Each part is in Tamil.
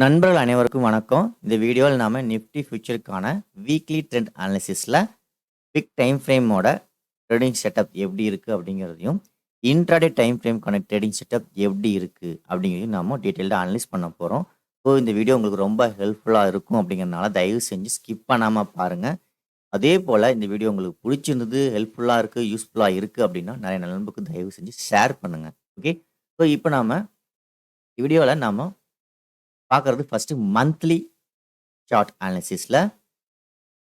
நண்பர்கள் அனைவருக்கும் வணக்கம். இந்த வீடியோவில் நாம நிஃப்டி ஃபியூச்சருக்கான வீக்லி ட்ரெண்ட் அனாலிசிஸில் பிக் டைம் ஃப்ரேமோட ட்ரேடிங் செட்டப் எப்படி இருக்குது அப்படிங்கிறதையும் இன்ட்ராடே டைம் ஃப்ரேம்க்கான ட்ரேடிங் செட்டப் எப்படி இருக்குது அப்படிங்கிறதையும் நாம டீட்டெயில்டாக அனலைஸ் பண்ண போகிறோம். ஸோ இந்த வீடியோ உங்களுக்கு ரொம்ப ஹெல்ப்ஃபுல்லாக இருக்கும் அப்படிங்கிறனால தயவு செஞ்சு ஸ்கிப் பண்ணாமல் பாருங்கள். அதே போல் இந்த வீடியோ உங்களுக்கு பிடிச்சிருந்தது, ஹெல்ப்ஃபுல்லாக இருக்குது, யூஸ்ஃபுல்லாக இருக்குது அப்படின்னா நிறைய நண்பருக்கு தயவு செஞ்சு ஷேர் பண்ணுங்கள். ஓகே, ஸோ இப்போ நாம் வீடியோவில் நாம் பார்க்குறது ஃபஸ்ட்டு மந்த்லி சார்ட் அனாலிசிஸில்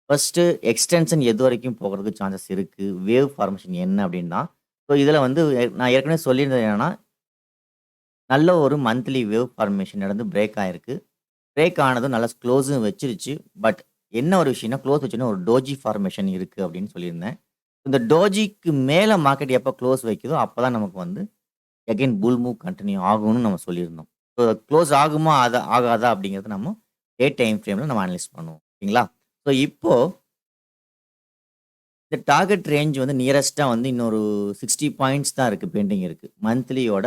ஃபஸ்ட்டு எக்ஸ்டென்ஷன் எது வரைக்கும் போகிறதுக்கு சான்சஸ் இருக்குது, வேவ் ஃபார்மேஷன் என்ன அப்படின்னா, ஸோ இதில் வந்து நான் ஏற்கனவே சொல்லியிருந்தது என்னென்னா, நல்ல ஒரு மந்த்லி வேவ் ஃபார்மேஷன் நடந்து பிரேக் ஆகிருக்கு. பிரேக் ஆனதும் நல்லா க்ளோஸும் வச்சிருச்சு. பட் என்ன ஒரு விஷயம்னா, க்ளோஸ் வச்சுன்னா ஒரு டோஜி ஃபார்மேஷன் இருக்குது அப்படின்னு சொல்லியிருந்தேன். இந்த டோஜிக்கு மேலே மார்க்கெட் எப்போ க்ளோஸ் வைக்குதோ அப்போ தான் நமக்கு வந்து அகைன் புல் மூவ் கண்டினியூ ஆகும்னு நம்ம சொல்லியிருந்தோம். ஸோ க்ளோஸ் ஆகுமா ஆகாதா அப்படிங்கிறத நம்ம டே டைம் ஃப்ரேமில் நம்ம அனலைஸ் பண்ணுவோம். ஓகேங்களா? ஸோ இப்போது இந்த டார்கெட் ரேஞ்ச் வந்து நியரஸ்ட்டாக வந்து இன்னொரு 60 பாயிண்ட்ஸ் தான் இருக்குது, பெண்டிங் இருக்குது. மந்த்லியோட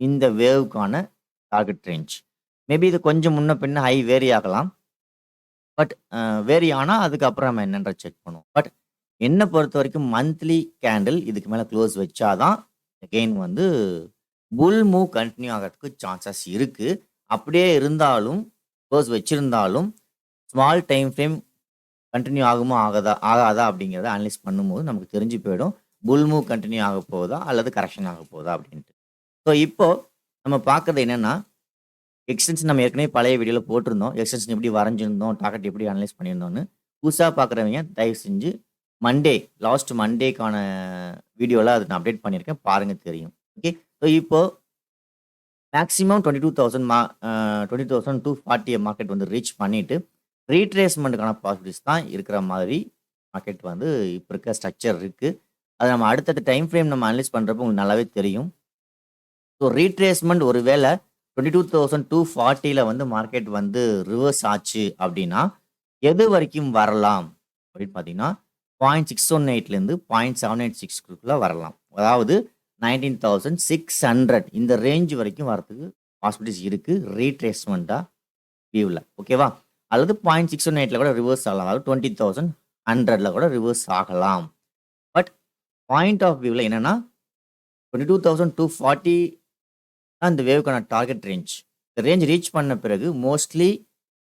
இந்த வேவுக்கான டார்கெட் ரேஞ்ச் மேபி இது கொஞ்சம் முன்ன பின்ன ஹை வேரி ஆகலாம். பட் வேரி ஆனால் அதுக்கப்புறம் நம்ம என்னன்ற செக் பண்ணுவோம். பட் என்னை பொறுத்த வரைக்கும் மந்த்லி கேண்டில் இதுக்கு மேலே க்ளோஸ் வச்சாதான் அகெயின் வந்து புல் மூவ் கண்டினியூ ஆகிறதுக்கு சான்சஸ் இருக்குது. அப்படியே இருந்தாலும் க்ளோஸ் வச்சிருந்தாலும் ஸ்மால் டைம் ஃப்ரேம் கண்டினியூ ஆகுமா ஆகாதா அப்படிங்கிறத அனலைஸ் பண்ணும்போது நமக்கு தெரிஞ்சு போயிடும். புல் மூவ் கண்டினியூ ஆக போகுதா அல்லது கரெக்ஷன் ஆக போகுதா அப்படின்ட்டு. ஸோ இப்போது நம்ம பார்க்குறது என்னென்னா, எக்ஸ்டென்ஷன் நம்ம ஏற்கனவே பழைய வீடியோவில் போட்டிருந்தோம். எக்ஸ்டென்ஷன் எப்படி வரைஞ்சிருந்தோம், டார்கெட் எப்படி அனலைஸ் பண்ணியிருந்தோம்னு. புதுசாக பார்க்குறவங்க தயவு செஞ்சு லாஸ்ட் மண்டேக்கான வீடியோவில் அதை நான் அப்டேட் பண்ணியிருக்கேன், பாருங்கள் தெரியும். ஓகே, ஸோ இப்போது மேக்ஸிமம் 22,240 மார்க்கெட் வந்து ரீச் பண்ணிவிட்டு ரீட்ரேஸ்மெண்ட்டுக்கான பாசிபிலிட்டிஸ் தான் இருக்கிற மாதிரி மார்க்கெட் வந்து இப்போ இருக்க ஸ்ட்ரக்சர் இருக்குது. அதை நம்ம அடுத்தடுத்த டைம் ஃப்ரேம் நம்ம அனலைஸ் பண்ணுறப்போ உங்களுக்கு நல்லாவே தெரியும். ஸோ ரீட்ரேஸ்மெண்ட் ஒரு வேளை 22,240 வந்து மார்க்கெட் வந்து ரிவர்ஸ் ஆச்சு அப்படின்னா எது வரைக்கும் வரலாம் அப்படின்னு பார்த்தீங்கன்னா 0.618 0.786 வரலாம். அதாவது 19,600 இந்த ரேஞ்ச் வரைக்கும் வரதுக்கு பாசிபிலிட்டிஸ் இருக்குது ரீட்ரேஸ்மெண்ட்டாக வியூவில். ஓகேவா? அல்லது 0.618 கூட ரிவர்ஸ் ஆகலாம். அதாவது 20,100 கூட ரிவர்ஸ் ஆகலாம். பட் பாயிண்ட் ஆஃப் வியூவில் என்னென்னா 22,240 தான் இந்த வேவுக்கான டார்கெட் ரேஞ்ச். இந்த ரேஞ்ச் ரீச் பண்ண பிறகு மோஸ்ட்லி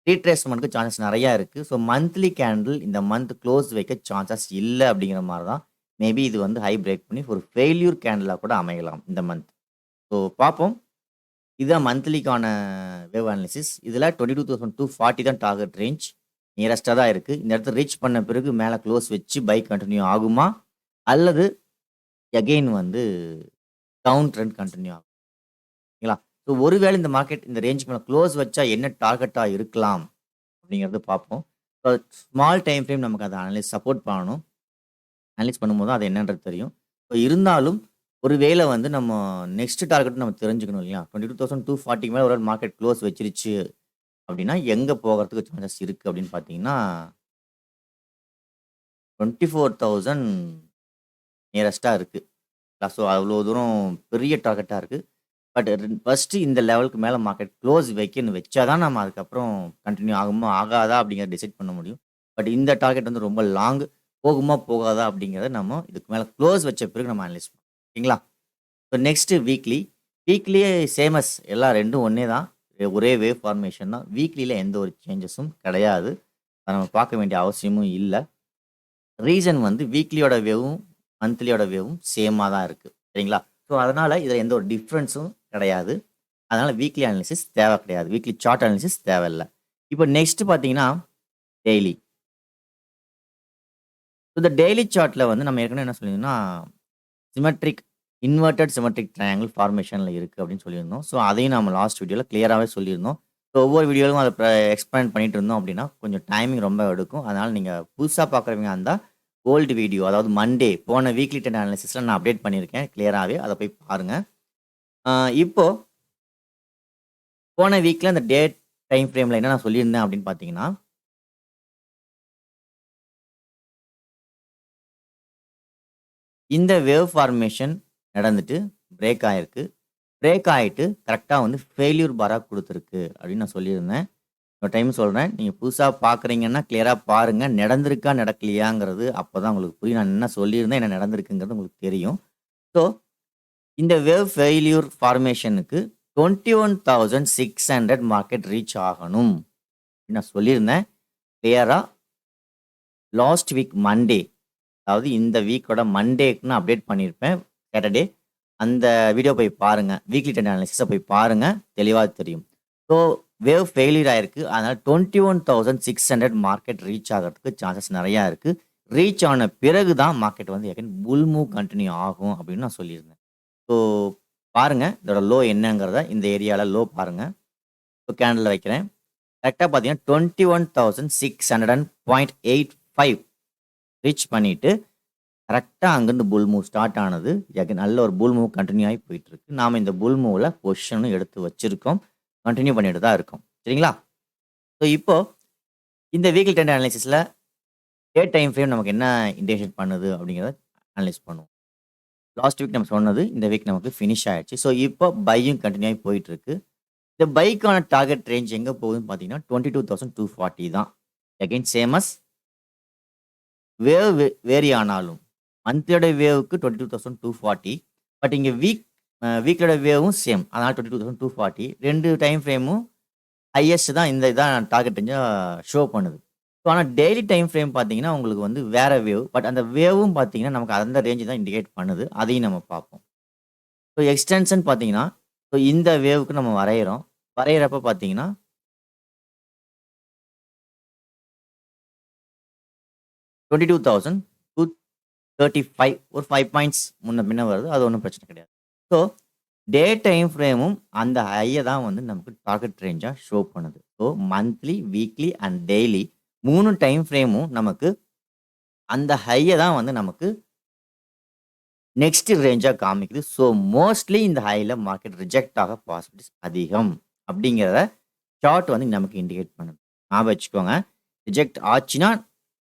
ரீட்ரேஸ்மெண்ட்டுக்கு சான்சஸ் நிறையா இருக்குது. ஸோ மந்த்லி கேண்டில் இந்த மந்த் க்ளோஸ் வைக்க சான்சஸ் இல்லை அப்படிங்கிற மாதிரி தான். மேபி இது வந்து ஹை பிரேக் பண்ணி ஒரு ஃபெயில்யூர் கேண்டிலாக கூட அமையலாம் இந்த மந்த். ஸோ பார்ப்போம். இதுதான் மந்த்லிக்கான வேவ் அனாலிசிஸ். இதில் 22,240 தான் டார்கெட் ரேஞ்ச், நியரஸ்ட்டாக தான் இருக்குது. இந்த இடத்துல ரீச் பண்ண பிறகு மேலே க்ளோஸ் வச்சு பை கண்டினியூ ஆகுமா அல்லது அகெயின் வந்து டவுன் ட்ரெண்ட் கண்டினியூ ஆகும். ஓகேங்களா? ஸோ ஒருவேளை இந்த மார்க்கெட் இந்த ரேஞ்சுக்கு மேலே க்ளோஸ் வச்சா என்ன டார்கெட்டாக இருக்கலாம் அப்படிங்கிறது பார்ப்போம். ஸோ ஸ்மால் டைம் ஃப்ரேம் நமக்கு அதை சப்போர்ட் பண்ணணும். அனலைஸ் பண்ணும்போது அது என்னன்றது தெரியும். ஸோ இருந்தாலும் ஒரு வேளை வந்து நம்ம நெக்ஸ்ட் டார்கெட் நம்ம தெரிஞ்சுக்கணும் இல்லையா? 22,240 மேலே ஒரு மார்க்கெட் க்ளோஸ் வச்சிருச்சு அப்படின்னா எங்கே போகிறதுக்கு சான்சஸ் இருக்குது அப்படின்னு பார்த்தீங்கன்னா 24,000 நியரஸ்ட்டாக இருக்குது. ஸோ அவ்வளோ தூரம் பெரிய டார்கெட்டாக இருக்குது. பட் ஃபஸ்ட்டு இந்த லெவலுக்கு மேலே மார்க்கெட் க்ளோஸ் வச்சா தான் நம்ம அதுக்கப்புறம் கண்டினியூ ஆகுமா ஆகாதா அப்படிங்கிறத டிசைட் பண்ண முடியும். பட் இந்த டார்கெட் வந்து ரொம்ப லாங், போகுமா போகாதா அப்படிங்கிறத நம்ம இதுக்கு மேலே க்ளோஸ் வச்ச பிறகு நம்ம அனலைஸ் பண்ணுவோம். ஓகேங்களா? ஸோ நெக்ஸ்ட்டு வீக்லியே சேமஸ், எல்லாம் ரெண்டும் ஒன்றே தான், ஒரே வேவ் ஃபார்மேஷன் தான். வீக்லியில் எந்த ஒரு சேஞ்சஸும் கிடையாது. அதை நம்ம பார்க்க வேண்டிய அவசியமும் இல்லை. ரீசன் வந்து வீக்லியோட வேவும் மந்த்லியோட வேவும் சேமாக தான் இருக்குது. சரிங்களா? ஸோ அதனால் இதில் எந்த ஒரு டிஃப்ரென்ஸும் கிடையாது. அதனால் வீக்லி அனாலிசிஸ் தேவை கிடையாது. வீக்லி சார்ட் அனாலிசிஸ் தேவையில்லை. இப்போ நெக்ஸ்ட்டு பார்த்தீங்கன்னா டெய்லி. இந்த டெய்லி சார்ட்டில் வந்து நம்ம ஏற்கனவே என்ன சொல்லியிருந்தோம்னா இன்வெர்டட் சிமெட்ரிக் ட்ரையாங்கிள் ஃபார்மேஷனில் இருக்குது அப்படின்னு சொல்லியிருந்தோம். ஸோ அதையும் நம்ம லாஸ்ட் வீடியோவில் கிளியராகவே சொல்லியிருந்தோம். ஸோ ஒவ்வொரு வீடியோவும் அதை எக்ஸ்பிளைன் பண்ணிட்டு இருந்தோம் அப்படின்னா கொஞ்சம் டைமிங் ரொம்ப எடுக்கும். அதனால் நீங்கள் புதுசாக பார்க்குறவங்க இருந்தால் ஓல்டு வீடியோ, அதாவது மண்டே போன வீக்லி ட்ரெண்ட் அனாலிசிஸில் நான் அப்டேட் பண்ணியிருக்கேன் கிளியராகவே, அதை போய் பாருங்கள். இப்போது போன வீக்கில் அந்த டேட் டைம் ஃப்ரேமில் என்ன நான் சொல்லியிருந்தேன் அப்படின்னு பார்த்தீங்கன்னா, இந்த வேவ் ஃபார்மேஷன் நடந்துட்டு பிரேக் ஆகிருக்கு. பிரேக் ஆயிட்டு கரெக்ட்டா வந்து ஃபெயில்யூர் பாரா குடுத்துருக்கு அப்படின்னு நான் சொல்லியிருந்தேன். இன்னொரு டைம் சொல்றேன். நீங்க புதுசா பார்க்குறீங்கன்னா, கிளியரா பாருங்க. நடந்திருக்கா, நடக்கலையாங்கிறது அப்பதான் உங்களுக்கு புரியும். நான் என்ன சொல்லியிருந்தேன், என்ன நடந்திருக்குங்கிறது உங்களுக்கு தெரியும். ஸோ, இந்த வேவ் ஃபெயில்யூர் ஃபார்மேஷனுக்கு 21,600 மார்க்கெட் ரீச் ஆகணும். அப்படின்னு நான் சொல்லியிருந்தேன். கிளியரா லாஸ்ட் வீக் மண்டே, அதாவது இந்த வீக்கோட மண்டேக்கு நான் அப்டேட் பண்ணியிருப்பேன். சாட்டர்டே. அந்த வீடியோ போய் பாருங்க. வீக்லி ட்ரெண்ட் அனாலிசிஸ போய் பாருங்க. தெளிவா தெரியும். ஸோ, வேவ் ஃபெயிலியர் ஆயிருக்கு. அதனால 21,600 மார்க்கெட் ரீச் ஆகுறதுக்கு சான்சஸ் நெறையா இருக்கு. ரீச் ஆன பிறகு தான் மார்க்கெட் வந்து எகைன் புல் மூவ் கன்டின்யூ ஆகும் அப்படின்னு நான் சொல்லியிருந்தேன். ஸோ, பாருங்க. இதோட லோ என்னங்கிறத இந்த ஏரியால லோ பாருங்க. இப்போ கேண்டில்ல வைக்கிறேன். கரெக்ட்டா பார்த்தீங்கன்னா 21,600.85 ரீச் பண்ணிட்டு, கரெக்ட்டா அங்கருந்து புல் மூவ் ஸ்டார்ட் ஆனது. எகைன் நல்ல ஒரு புல் மூவ் கன்டின்யூ ஆயி போயிட்டுருக்கு. நாம இந்த புல் மூவ்ல பொசிஷனும் எடுத்து வச்சிருக்கோம். கன்டின்யூ பண்ணிட்டு தான் இருக்கோம். சரிங்களா? ஸோ, இப்போ இந்த வீக்லி ட்ரெண்ட் அனாலிசிஸ்ல டே டைம் ஃப்ரேம் நமக்கு என்ன இண்டிகேட் பண்ணுது அப்படிங்கிறத அனலைஸ் பண்ணுவோம். லாஸ்ட் வீக் நம்ம சொன்னது இந்த வீக் நமக்கு ஃபினிஷ் ஆயிடுச்சு. ஸோ, இப்போ பையும் கன்டின்யூ ஆயி போயிட்டுருக்கு. இந்த பைக்கான டார்கெட் ரேஞ்ச் எங்க போகுதுன்னு பார்த்தீங்கன்னா, 22,240 தான். அகைன் சேம் அஸ் வேரி ஆனாலும் மந்த்லியோட வேவ்க்கு 22,240. பட் இங்க வீக்கோட வேவும் சேம். அதனால 22,240. 2 டைம் ஃப்ரேமும் ஹையஸ்ட் தான் இந்த இதான் டார்கெட் ரேஞ்சா ஷோ பண்ணுது. ஸோ, ஆனா டெய்லி டைம் ஃப்ரேம் பார்த்தீங்கன்னா, உங்களுக்கு வந்து வேற வேவ். பட் அந்த வேவும் பார்த்தீங்கன்னா, நமக்கு அந்த ரேஞ்ச் தான் இண்டிகேட் பண்ணுது. அதையும் நம்ம பார்ப்போம். ஸோ, எக்ஸ்டென்ஷன் பார்த்தீங்கன்னா, ஸோ இந்த வேவ்க்கு நம்ம வரையறோம். வரையறப்ப பார்த்தீங்கன்னா 22,235 ஒரு 5 பாயிண்ட்ஸ் முன்ன பின்ன வருது. அது ஒண்ணும் பிரச்சனை கிடையாது. ஸோ, டே டைம் ஃப்ரேமும் அந்த ஹைய தான் வந்து நமக்கு டார்கெட் ரேஞ்சா ஷோ பண்ணுது. So, monthly, weekly and daily 3 time ஃப்ரேமும் நமக்கு அந்த ஹைய தான் வந்து நமக்கு நெக்ஸ்ட் ரேஞ்சா காமிக்குது. ஸோ, மோஸ்ட்லி இந்த ஹைல மார்க்கெட் ரிஜெக்ட் ஆக பாசிபிலிட்டிஸ் அதிகம். அப்படிங்கிறத சார்ட் வந்து நமக்கு இண்டிகேட் பண்ணுது. ஞாபகம் வச்சுக்கோங்க. ரிஜெக்ட் ஆச்சுன்னா,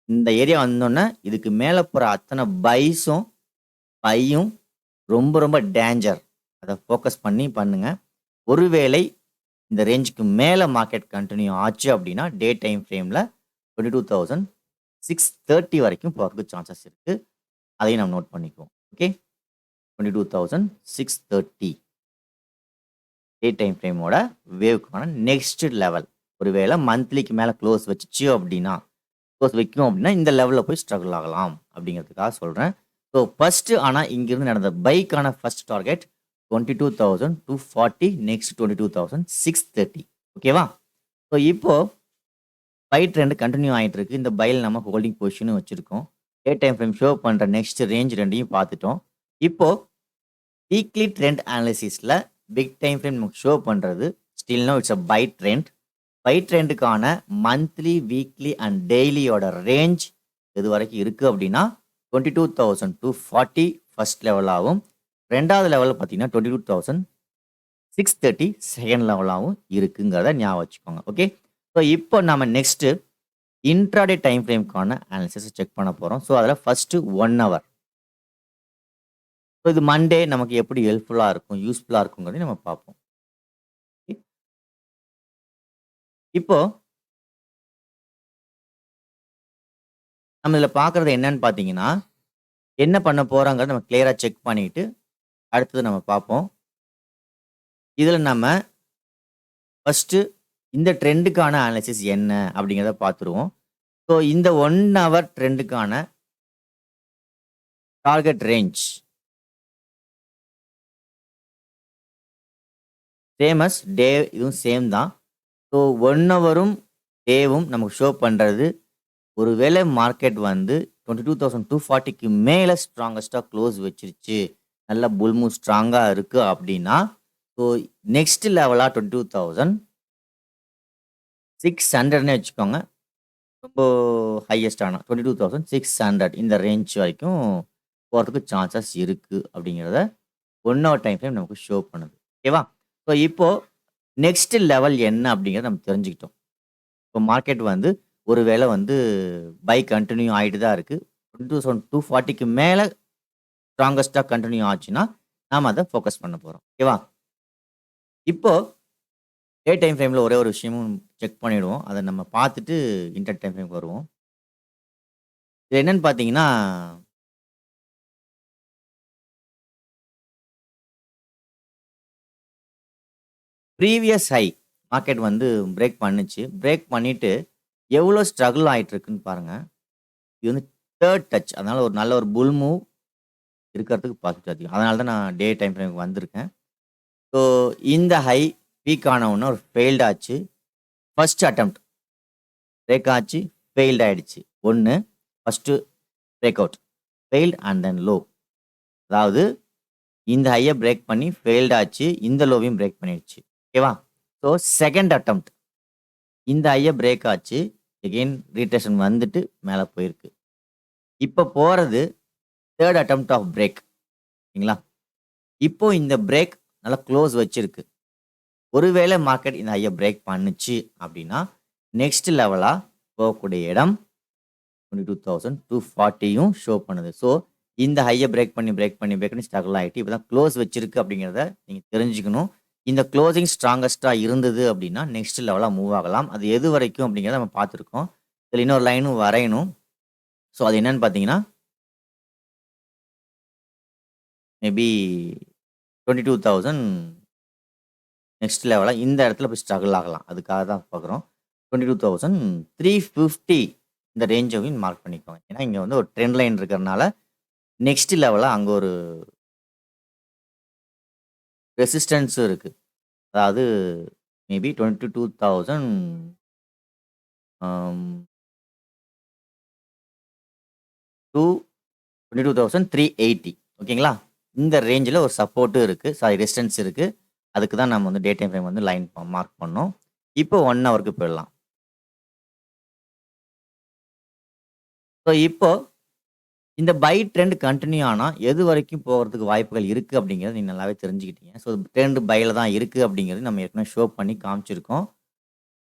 இந்த ஏரியா வந்தோனே இதுக்கு மேல போற அத்தனை பையும் ரொம்ப ரொம்ப டேஞ்சர். அத ஃபோக்கஸ் பண்ணி பண்ணுங்க. ஒருவேளை இந்த ரேஞ்சுக்கு மேல மார்க்கெட் கன்டின்யூ ஆச்சு அப்படின்னா, டே டைம் ஃப்ரேம்ல 22,630 வரைக்கும் போறதுக்கு சான்சஸ் இருக்கு. அதையும் நம்ம நோட் பண்ணிக்குவோம். ஓகே. 22,630 டே டைம் ஃப்ரேமோட வேவ்க்கான நெக்ஸ்ட் லெவல். ஒருவேளை மந்த்லிக்கு மேல க்ளோஸ் வச்சுச்சு அப்படின்னா, வைக்கும் அப்படின்னா இந்த லெவல்ல போய் ஸ்ட்ரகிள் ஆகலாம் அப்படிங்கிறதுக்காக சொல்றேன். ஸோ, ஃபர்ஸ்ட் ஆனா இங்கிருந்து நடந்த பைக்கான ஃபர்ஸ்ட் டார்கெட் 22,240 நெக்ஸ்ட் 22,630. ஓகேவா? ஸோ, இப்போ பை ட்ரெண்ட் கன்டின்யூ ஆயிட்டு இருக்கு. இந்த பைல நம்ம ஹோல்டிங் பொசிஷனும் வச்சிருக்கோம். டே டைம் ஃப்ரேம் ஷோ பண்ற நெக்ஸ்ட் ரேஞ்ச் 2யும் பார்த்துட்டோம். இப்போ வீக்லி ட்ரெண்ட் அனாலிசிஸ்ல பிக் டைம் ஃப்ரேம் நமக்கு ஷோ பண்றது still no it's a buy trend. Buy ட்ரெண்டுக்கான மந்த்லி, வீக்லி அண்ட் டெய்லியோட ரேஞ்ச் எது வரைக்கும் இருக்கு அப்படின்னா 22,240 ஃபர்ஸ்ட் லெவலாகவும், 2வது லெவல் பார்த்தீங்கன்னா 22,630 செகண்ட் லெவலாகவும் இருக்குங்கிறத ஞாபகம் வச்சுக்கோங்க. ஓகே. ஸோ, இப்போ நம்ம நெக்ஸ்ட் இன்ட்ராடே டைம் ஃப்ரேம்க்கான அனாலிசிஸ் செக் பண்ண போறோம். ஸோ, அதில் ஃபர்ஸ்ட் 1 ஹவர். ஸோ, இது மண்டே நமக்கு எப்படி ஹெல்ப்ஃபுல்லா இருக்கும், யூஸ்ஃபுல்லா இருக்குங்கிறதையும் நம்ம பார்ப்போம். இப்போ நம்ம இதில் பார்க்குறது என்னன்னு பார்த்தீங்கன்னா, என்ன பண்ண போறோங்கிறத நம்ம கிளியரா செக் பண்ணிட்டு, அடுத்தது நம்ம பார்ப்போம். இதில நம்ம ஃபர்ஸ்ட்டு இந்த ட்ரெண்டுக்கான அனாலிசிஸ் என்ன அப்படிங்கிறத பார்த்துருவோம். ஸோ, இந்த 1 ஹவர் ட்ரெண்டுக்கான target range same as day இதுவும் சேம் தான். ஸோ, 1 ஹவரும் டேவும் நமக்கு ஷோ பண்றது, ஒருவேளை மார்க்கெட் வந்து 22,240க்கு மேல ஸ்ட்ராங்கஸ்ட்டா க்ளோஸ் வச்சிருச்சு. நல்ல புல் மூவ் ஸ்ட்ராங்கா இருக்கு அப்படின்னா, ஸோ நெக்ஸ்ட் லெவலா 22,600ன்னே வச்சுக்கோங்க. ரொம்ப ஹையஸ்டான 22,600 இந்த ரேஞ்ச் வரைக்கும் போறதுக்கு சான்சஸ் இருக்கு அப்படிங்கிறத 1 ஹவர் டைம் ஃப்ரேம் நமக்கு ஷோ பண்ணுது. ஓகேவா? ஸோ, இப்போ நெக்ஸ்ட் லெவல் என்ன அப்படிங்கிறத நம்ம தெரிஞ்சுக்கிட்டோம். இப்போ மார்க்கெட் வந்து ஒருவேளை வந்து பை கன்டின்யூ ஆயிட்டு தான் இருக்கு. 22,240க்கு மேல ஸ்ட்ராங்கஸ்ட்டா கன்டின்யூ ஆச்சுன்னா, நாம அத ஃபோக்கஸ் பண்ண போறோம். ஓகேவா? இப்போ டே டைம் ஃப்ரேமில் ஒரே ஒரு விஷயமும் செக் பண்ணிவிடுவோம். அதை நம்ம பார்த்துட்டு இன்டர் டைம் ஃப்ரேம்க்கு வருவோம். இது என்னன்னு பார்த்தீங்கன்னா, ப்ரீவியஸ் ஹை மார்க்கெட் வந்து பிரேக் பண்ணுச்சு. பிரேக் பண்ணிட்டு எவ்வளோ ஸ்ட்ரகிள் ஆயிட்டு இருக்குன்னு பாருங்க. இது வந்து தேர்ட் டச். அதனால ஒரு நல்ல ஒரு புல் மூவ் இருக்கிறதுக்கு பாசிபிலிட்டி அதிகம். அதனால தான் நான் டே டைம் ஃப்ரேம்க்கு வந்திருக்கேன். ஸோ இந்த ஹை பீக் ஆன உடனே ஒரு ஃபெயில்ட் ஆச்சு. ஃபர்ஸ்ட் அட்டெம்ப்ட் பிரேக் ஆச்சு, ஃபெயில்ட் ஆயிடுச்சு. 1 first break out. Failed and then low. அதாவது இந்த ஹைய பிரேக் பண்ணி ஃபெயில்ட் ஆச்சு. இந்த லோவையும் பிரேக் பண்ணிடுச்சு. ஓகேவா? So second attempt. இந்த ஹைய பிரேக் ஆச்சு. எகெயின் ரீட்ரேஷன் வந்துட்டு மேல போயிருக்கு. இப்போ போறது தேர்ட் அட்டெம்ப்ட் ஆஃப் பிரேக். சரிங்களா? இப்போ இந்த பிரேக் நல்லா க்ளோஸ் வச்சிருக்கு. ஒருவேளை மார்க்கெட் இந்த ஹைய பிரேக் பண்ணுச்சு அப்படின்னா, நெக்ஸ்ட் லெவலா போகக்கூடிய இடம் 22,240யும் ஷோ பண்ணுது. ஸோ இந்த ஹைய பிரேக் பண்ணி ஸ்ட்ரகிள் ஆயிட்டு இப்ப தான் க்ளோஸ் வச்சிருக்கு அப்படிங்கிறத நீங்க தெரிஞ்சுக்கணும். இந்த க்ளோசிங் ஸ்ட்ராங்கஸ்ட்டா இருந்தது அப்படின்னா, நெக்ஸ்ட் லெவலா மூவ் ஆகலாம். அது எது வரைக்கும் அப்படிங்கிறத நம்ம பார்த்துருக்கோம். இதில இன்னொரு லைனும் வரையணும். ஸோ அது என்னன்னு பார்த்தீங்கன்னா, மேபி 22,000 நெக்ஸ்ட் லெவலா இந்த இடத்துல போய் ஸ்ட்ரகிள் ஆகலாம். அதுக்காக தான் பார்க்குறோம். 22,350 இந்த ரேஞ்சையும் மார்க் பண்ணிக்கோங்க. ஏன்னா, இங்க வந்து ஒரு ட்ரெண்ட் லைன் இருக்கிறனால, நெக்ஸ்ட் லெவலா அங்க ஒரு ரெசிஸ்டன்ஸும் இருக்கு. அதாவது மேபி 22,000 அம் டூ 22,380 ஓகேங்களா? இந்த ரேஞ்சில ஒரு சப்போர்ட்டும் இருக்கு. சாரி ரெசிஸ்டன்ஸ் இருக்கு. அதுக்கு தான் நம்ம வந்து டே டைம் ஃப்ரேம் வந்து லைன் மார்க் பண்ணோம். இப்போ 1 ஹவருக்கு போயிடலாம். ஸோ இப்போ இந்த பை ட்ரெண்ட் கன்டின்யூ ஆனா, எது வரைக்கும் போகறதுக்கு வாய்ப்புகள் இருக்கு அப்படிங்கிறத நீங்க நல்லாவே தெரிஞ்சுக்கிட்டீங்க. ஸோ ட்ரெண்ட் பைல தான் இருக்கு அப்படிங்கிறது நம்ம ஏற்கனவே ஷோ பண்ணி காமிச்சிருக்கோம்.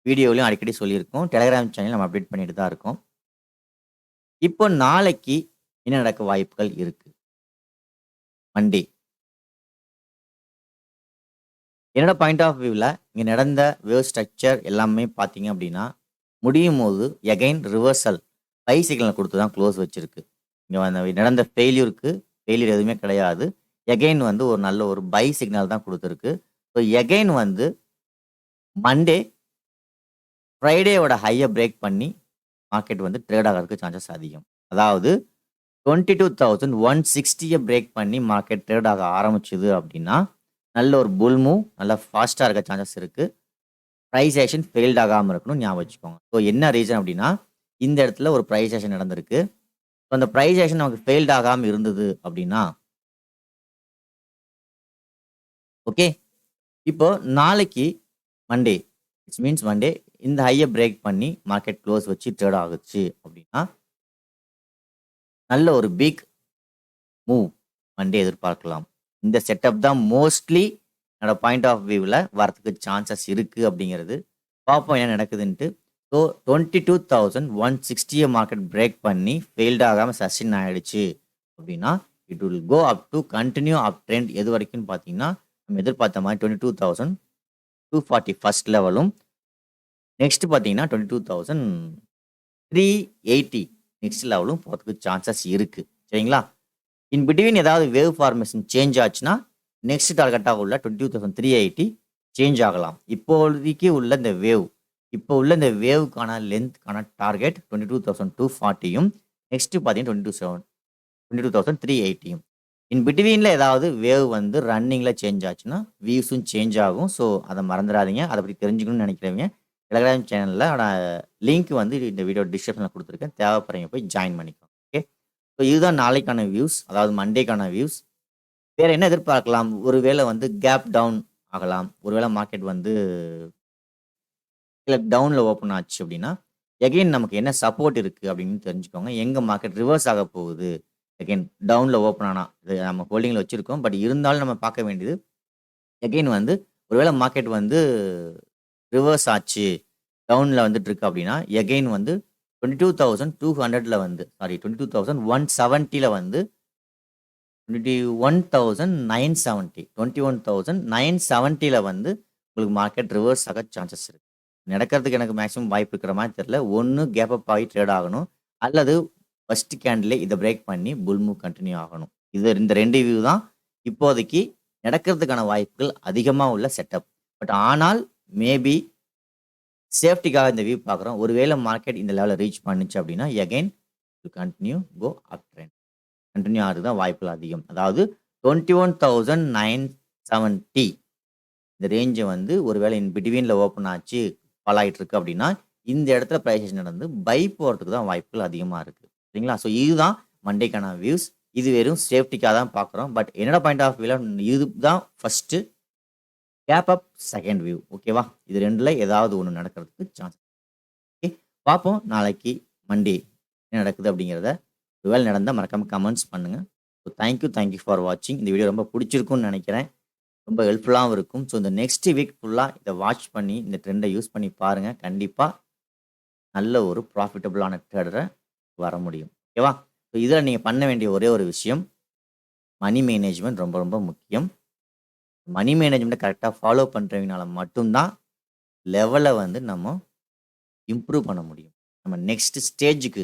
வீடியோலயும் அடிக்கடி சொல்லியிருக்கோம். டெலகிராம் சேனல் நம்ம அப்டேட் பண்ணிட்டு தான் இருக்கோம். இப்போ நாளைக்கு என்ன நடக்க வாய்ப்புகள் இருக்கு? மண்டே. என்னோட பாயிண்ட் ஆஃப் வியூல இங்க நடந்த வேவ் ஸ்ட்ரக்சர் எல்லாமே பார்த்தீங்க அப்படின்னா, முடியும்போது எகைன் ரிவர்சல் பை சிக்னல் குடுத்து தான் க்ளோஸ் வச்சிருக்கு. இங்க நடந்த ஃபெயிலியர் எதுவுமே கிடையாது. எகைன் வந்து ஒரு நல்ல ஒரு பை சிக்னல் தான் குடுத்திருக்கு. ஸோ எகைன் வந்து மண்டே, ஃப்ரைடேவோட ஹைய பிரேக் பண்ணி மார்க்கெட் வந்து ட்ரேட் ஆகறதுக்கு சான்சஸ் அதிகம். அதாவது 22,160ய பிரேக் பண்ணி மார்க்கெட் ட்ரேட் ஆக ஆரம்பிச்சது அப்படின்னா, நல்ல ஒரு புல் மூவ் நல்லா ஃபாஸ்ட்டா இருக்க சான்சஸ் இருக்கு. பிரைஸ் ஆக்ஷன் ஃபெயில்ட் ஆகாம இருக்கணும்னு ஞாபகம் வச்சுக்கோங்க. ஸோ என்ன ரீசன் அப்படின்னா, இந்த இடத்துல ஒரு பிரைஸ் ஆக்ஷன் நடந்திருக்கு. ஸோ அந்த பிரைஸ் ஆக்ஷன் நமக்கு ஃபெயில்ட் ஆகாம இருந்தது அப்படின்னா, ஓகே. இப்போ நாளைக்கு மண்டே, இட்ஸ் மீன்ஸ் மண்டே இந்த ஹைய பிரேக் பண்ணி மார்க்கெட் க்ளோஸ் வச்சு ட்ரேட் ஆகுச்சு அப்படின்னா, நல்ல ஒரு பிக் மூவ் மண்டே எதிர்பார்க்கலாம். இந்த செட்டப் தான் மோஸ்ட்லி என்னோட பாயிண்ட் ஆஃப் வியூல வரதுக்கு சான்சஸ் இருக்கு அப்படிங்கிறது. பார்ப்போம் என்ன நடக்குதுன்ட்டு. ஸோ 22,160 மார்க்கெட் பிரேக் பண்ணி ஃபெயில்ட் ஆகாம சஸ்டெயின் ஆயிடுச்சு அப்படின்னா, it will go up to continue up trend எது வரைக்கும்னு பார்த்தீங்கன்னா, நம்ம எதிர்பார்த்த மாதிரி 22,240 ஃபர்ஸ்ட் லெவலும், நெக்ஸ்ட் பார்த்தீங்கன்னா 22,380 நெக்ஸ்ட் லெவலும் போறதுக்கு சான்சஸ் இருக்கு. சரிங்களா? இன் பிட்வீன் ஏதாவது வேவ் ஃபார்மேஷன் சேஞ்ச் ஆச்சுன்னா, நெக்ஸ்ட் டார்கெட்டா உள்ள 22,380 சேஞ்ச் ஆகலாம். இப்போதைக்கு உள்ள இந்த இந்த வேவ்க்கான லென்த்க்கான டார்கெட் 22,240யும் நெக்ஸ்ட் பார்த்தீங்கன்னா 22,380யும். இன் பிட்வீன்ல ஏதாவது வேவ் வந்து ரன்னிங்ல சேஞ்ச் ஆச்சுன்னா, வியூஸும் சேஞ்ச் ஆகும். ஸோ அத மறந்துறாதீங்க. அத பத்தி தெரிஞ்சுக்கணும்னு நினைக்கிறவங்க, டெலகிராம் சேனல்ல லிங்க் வந்து இந்த வீடியோ டிஸ்கிரிப்ஷன்ல குடுத்துருக்கேன். தேவைப்படுறவங்க போய் ஜாயின் பண்ணிக்கோங்க. ஓகே. ஸோ இதுதான் நாளைக்கான வியூஸ். அதாவது மண்டேக்கான வியூஸ். வேற என்ன எதிர்பார்க்கலாம்? ஒருவேளை வந்து கேப் டவுன் ஆகலாம். ஒருவேளை மார்க்கெட் வந்து கீழ டவுன்ல ஓப்பன் ஆச்சு அப்படின்னா, எகைன் நமக்கு என்ன சப்போர்ட் இருக்கு அப்படின்னு தெரிஞ்சுக்கோங்க. எங்க மார்க்கெட் ரிவர்ஸ் ஆக போகுது. எகைன் டவுன்ல ஓப்பன் ஆனா, இது நம்ம ஹோல்டிங்ல வச்சிருக்கோம். பட் இருந்தாலும் நம்ம பார்க்க வேண்டியது, எகைன் வந்து ஒருவேளை மார்க்கெட் வந்து ரிவர்ஸ் ஆச்சு, டவுன்ல வந்துட்டு இருக்கு அப்படின்னா, எகைன் வந்து 22,200ல வந்து 22,170ல வந்து 21,970 21,970ல வந்து உங்களுக்கு மார்க்கெட் ரிவர்ஸ் ஆக சான்சஸ் இருக்கு. நடக்கிறதுக்கு எனக்கு மேக்ஸிமம் வாய்ப்பு இருக்கிற மாதிரி தெரியல. ஒண்ணு கேப் அப் ஆகி ட்ரேட் ஆகணும். அல்லது ஃபர்ஸ்ட் கேண்டிலே இத பிரேக் பண்ணி புல் மூவ் கன்டின்யூ ஆகணும். இந்த 2 வியூ தான் இப்போதைக்கு நடக்கிறதுக்கான வாய்ப்புகள் அதிகமா உள்ள செட்டப். பட் ஆனால் மேபி சேஃப்டிக்காக இந்த வியூ பார்க்குறோம். ஒருவேளை மார்க்கெட் இந்த லெவல ரீச் பண்ணுச்சு அப்படின்னா, again to continue go up trend. Continue ஆகுறது தான் வாய்ப்புகள் அதிகம். அதாவது 21,970 இந்த ரேஞ்ச வந்து ஒருவேளை இன் பிட்வீன்ல ஓப்பன் ஆச்சு, ஃபால் ஆயிட்டு இருக்கு அப்படின்னா, இந்த இடத்துல பிரைஸ் நடந்து பை போறதுக்கு தான் வாய்ப்புகள் அதிகமா இருக்கு. சரிங்களா? ஸோ இதுதான் மண்டேக்கான வியூஸ். இது வெறும் சேஃப்டிக்காக தான் பார்க்குறோம். பட் என்னோட பாயிண்ட் ஆஃப் வியூல இதுதான் first gap up second view. ஓகேவா? இது 2ல ஏதாவது ஒண்ணு நடக்கிறதுக்கு சான்ஸ். ஓகே. பார்ப்போம் நாளைக்கு மண்டே என்ன நடக்குது அப்படிங்கிறத. ஒருவேளை நடந்தா மறக்காம கமெண்ட்ஸ் பண்ணுங்க. ஸோ தேங்க் யூ ஃபார் வாட்சிங். இந்த வீடியோ ரொம்ப பிடிச்சிருக்கும்னு நினைக்கிறேன். ரொம்ப ஹெல்ப்ஃபுல்லாவும் இருக்கும். ஸோ இந்த நெக்ஸ்ட் வீக் ஃபுல்லா இத வாட்ச் பண்ணி, இந்த ட்ரெண்ட யூஸ் பண்ணி பாருங்க. கண்டிப்பா நல்ல ஒரு ப்ராஃபிட்டபிளான ட்ரேடரா வர முடியும். ஓகேவா? ஸோ இதுல நீங்க பண்ண வேண்டிய ஒரே ஒரு விஷயம், மனி மேனேஜ்மென்ட் ரொம்ப ரொம்ப முக்கியம். மனி மேனேஜ்மெண்ட்ட கரெக்ட்டா ஃபாலோ பண்றவங்கனால மட்டும் தான் லெவல வந்து நம்ம இம்ப்ரூவ் பண்ண முடியும். நம்ம நெக்ஸ்ட் ஸ்டேஜ்க்கு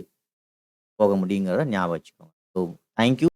போக முடியுங்கிறத ஞாபகம் வச்சுக்கோங்க. So thank you.